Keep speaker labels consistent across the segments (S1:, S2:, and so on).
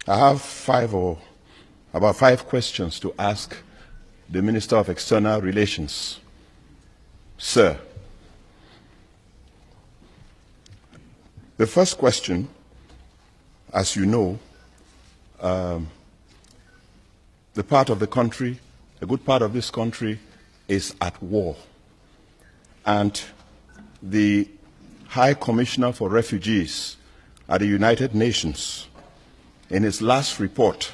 S1: I have about five questions to ask the Minister of External Relations. Sir, the first question, as you know, a good part of this country is at war. And the High Commissioner for Refugees at the United Nations, in his last report,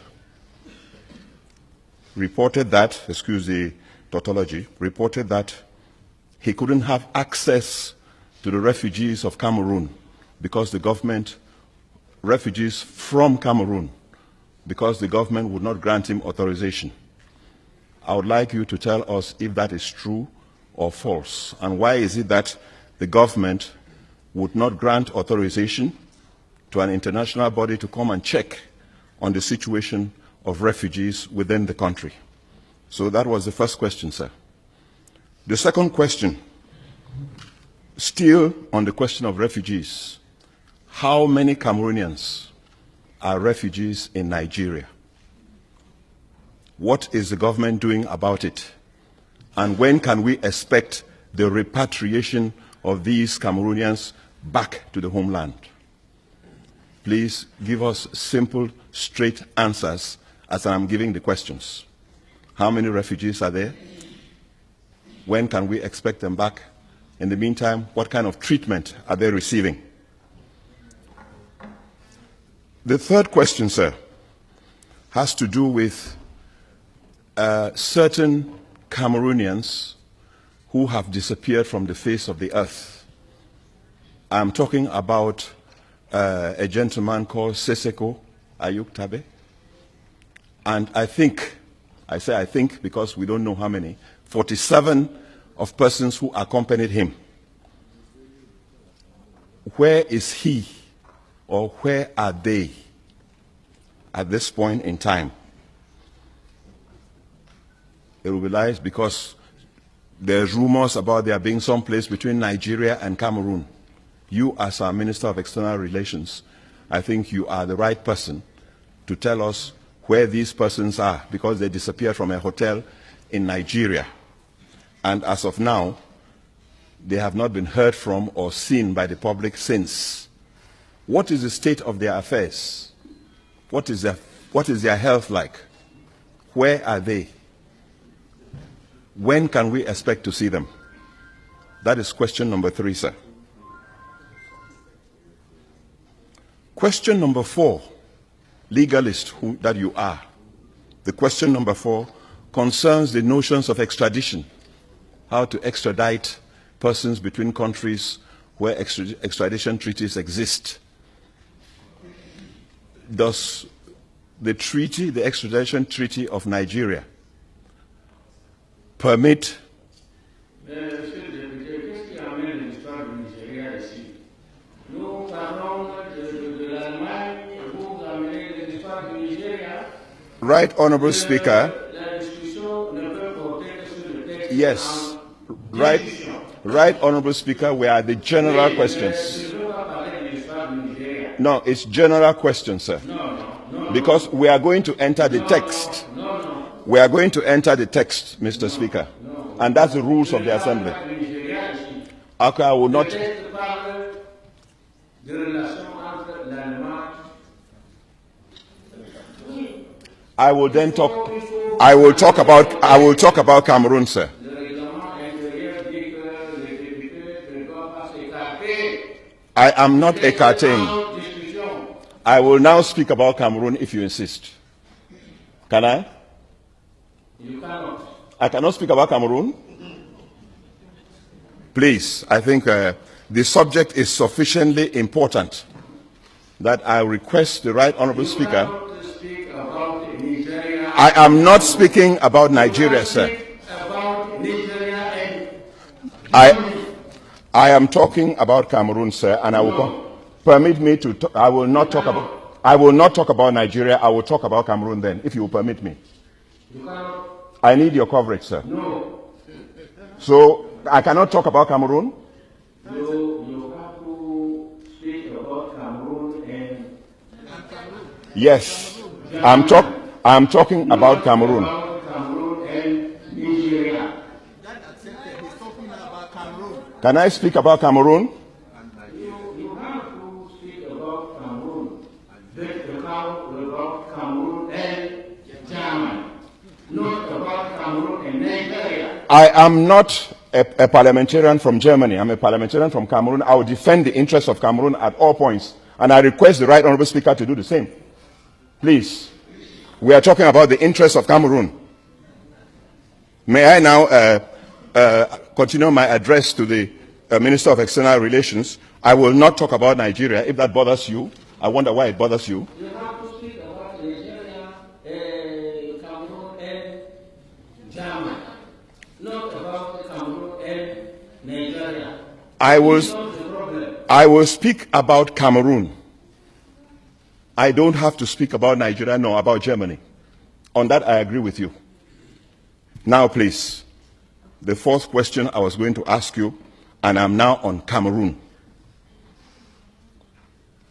S1: reported that, excuse the tautology, reported that he couldn't have access to the refugees of Cameroun because the government, refugees from Cameroun, because the government would not grant him authorization. I would like you to tell us if that is true or false, and why is it that the government would not grant authorization to an international body to come and check on the situation of refugees within the country. So that was the first question, sir. The second question, still on the question of refugees, how many Cameroonians are refugees in Nigeria? What is the government doing about it? And when can we expect the repatriation of these Cameroonians back to the homeland? Please give us simple, straight answers as I'm giving the questions. How many refugees are there? When can we expect them back? In the meantime, what kind of treatment are they receiving? The third question, sir, has to do with certain Cameroonians who have disappeared from the face of the earth. I'm talking about a gentleman called Seseko Ayuk Tabe. And I say I think because we don't know how many, 47 of persons who accompanied him. Where is he, or where are they at this point in time? It will be lies because there's rumors about there being some place between Nigeria and Cameroon. You, as our Minister of External Relations, I think you are the right person to tell us where these persons are, because they disappeared from a hotel in Nigeria. And as of now, they have not been heard from or seen by the public since. What is the state of their affairs? What is their health like? Where are they? When can we expect to see them? That is question number 3, sir. Question number 4, legalist that you are. The question number 4 concerns the notions of extradition, how to extradite persons between countries where extradition treaties exist. Does the treaty, the extradition treaty of Nigeria, permit Right, Honorable Speaker. Yes. Right, Honorable Speaker, we are the general questions. No, it's general questions, sir. Because we are going to enter the text. We are going to enter the text, Mr. Speaker. And that's the rules of the Assembly. Okay, I will not. I will then talk. I will talk about Cameroon, sir. I am not écarting. I will now speak about Cameroon if you insist. Can I?
S2: You cannot.
S1: I cannot speak about Cameroon? Please, I think the subject is sufficiently important that I request the Right Honourable Speaker.
S2: Speak about Nigeria.
S1: I am not speaking about Nigeria, sir.
S2: About Nigeria
S1: and I am talking about Cameroon, sir, and I will permit me to. I will not talk about Nigeria. I will talk about Cameroon then, if you will permit me.
S2: You cannot.
S1: I need your coverage, sir.
S2: No.
S1: So I cannot talk about Cameroon.
S2: You have to speak about Cameroon and.
S1: Yes. I'm talking about Cameroon.
S2: About Cameroon and Nigeria.
S3: He's talking about Cameroon.
S1: Can I speak about Cameroon?
S2: You have to speak about Cameroon. About Cameroon and Germany. Not about Cameroon and Nigeria.
S1: I am not a parliamentarian from Germany. I'm a parliamentarian from Cameroon. I will defend the interests of Cameroon at all points. And I request the Right Honourable Speaker to do the same. Please. We are talking about the interests of Cameroon. May I now continue my address to the Minister of External Relations? I will not talk about Nigeria. If that bothers you, I wonder why it bothers you.
S2: You have to speak about Nigeria, Cameroon and Germany. Not about Cameroon and Nigeria.
S1: I will speak about Cameroon. I don't have to speak about Nigeria nor about Germany. On that, I agree with you. Now, please, the fourth question I was going to ask you, and I'm now on Cameroon.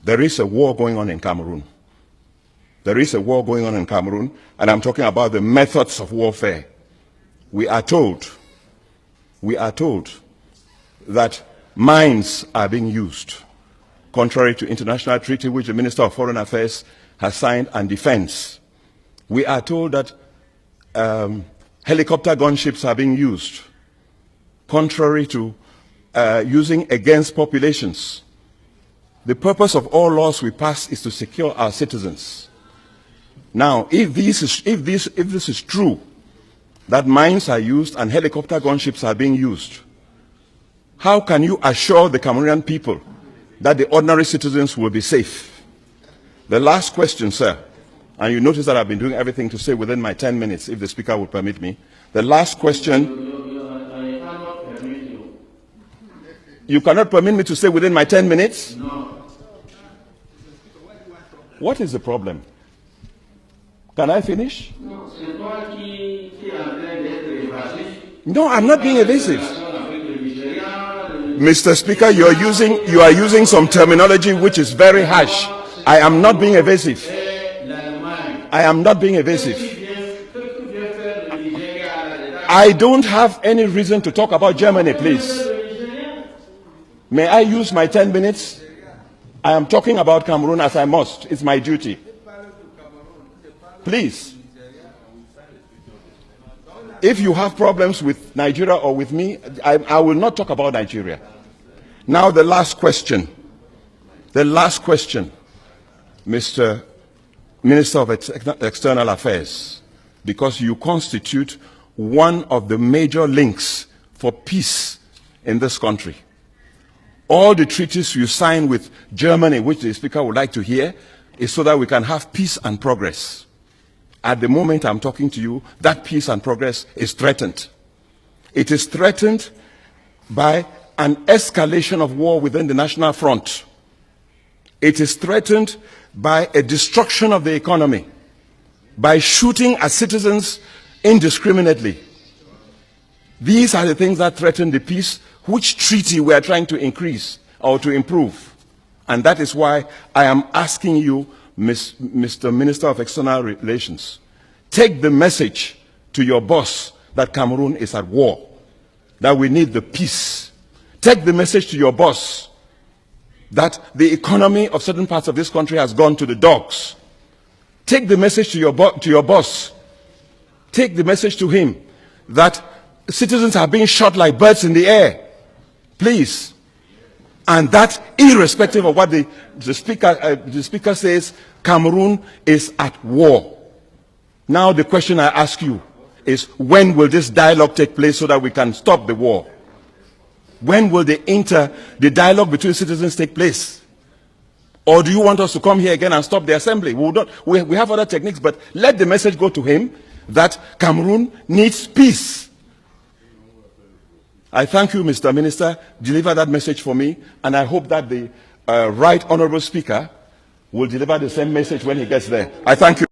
S1: There is a war going on in Cameroon. There is a war going on in Cameroon, and I'm talking about the methods of warfare. We are told that mines are being used, contrary to international treaty which the Minister of Foreign Affairs has signed, and defense. We are told that helicopter gunships are being used, contrary to using against populations. The purpose of all laws we pass is to secure our citizens. Now, if this is true, that mines are used and helicopter gunships are being used, how can you assure the Cameroonian people that the ordinary citizens will be safe? The last question, sir, and you notice that I've been doing everything to say within my 10 minutes, if the Speaker will permit me. The last question...
S2: I cannot permit you.
S1: You cannot permit me to say within my 10 minutes?
S2: No.
S1: What is the problem? Can I finish?
S2: No, c'est toi qui est en train d'être évasif.
S1: No, I'm not being evasive. Mr. Speaker, you are using some terminology which is very harsh. I am not being evasive. I am not being evasive. I don't have any reason to talk about Germany, please. May I use my 10 minutes? I am talking about Cameroon as I must. It's my duty. Please. If you have problems with Nigeria or with me, I will not talk about Nigeria. Now the last question. The last question, Mr. Minister of External Affairs, because you constitute one of the major links for peace in this country. All the treaties you sign with Germany, which the Speaker would like to hear, is so that we can have peace and progress. At the moment I'm talking to you, that peace and progress is threatened. It is threatened by an escalation of war within the National Front. It is threatened by a destruction of the economy, by shooting at citizens indiscriminately. These are the things that threaten the peace, which treaty we are trying to increase or to improve. And that is why I am asking you, Mr. Minister of External Relations, take the message to your boss that Cameroon is at war, that we need the peace. Take the message to your boss that the economy of certain parts of this country has gone to the dogs. Take the message to your boss. Take the message to him that citizens are being shot like birds in the air. Please. And that, irrespective of what the speaker says, Cameroon is at war. Now the question I ask you is, when will this dialogue take place so that we can stop the war? When will the dialogue between citizens take place? Or do you want us to come here again and stop the assembly? We have other techniques, but let the message go to him that Cameroon needs peace. I thank you, Mr. Minister. Deliver that message for me, and I hope that the Right Honourable Speaker will deliver the same message when he gets there. I thank you.